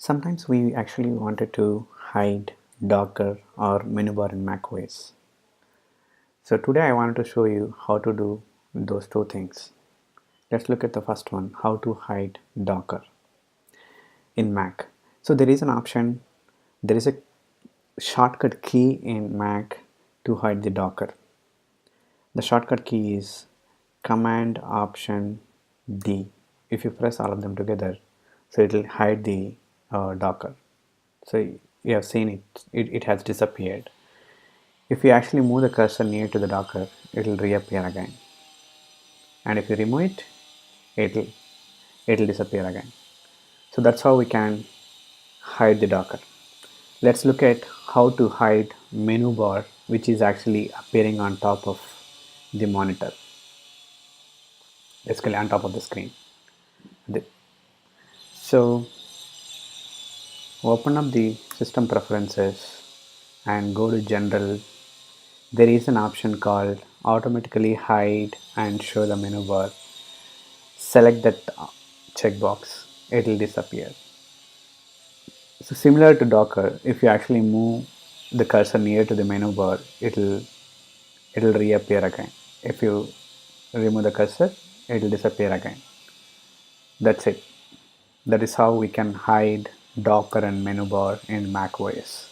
Sometimes we actually wanted to hide Docker or menu bar in macOS. So today I wanted to show you how to do those two things. Let's look at the first one, how to hide Docker in Mac. So there is an option, there is a shortcut key in Mac to hide the Docker. The shortcut key is Command Option D. If you press all of them together, so it will hide the Docker. So you have seen it has disappeared. If you actually move the cursor near to the Docker, it will reappear again. And if you remove it, it'll it'll disappear again. So that's how we can hide the Docker. Let's look at how to hide menu bar, which is actually appearing on top of the monitor, basically on top of the screen. So open up the system preferences and go to general. There is an option called automatically hide and show the menu bar. Select that checkbox, it will disappear. So similar to Docker, if you actually move the cursor near to the menu bar, it'll reappear again. If you remove the cursor, it will disappear again. That's it. That is how we can hide Docker and menu bar in macOS.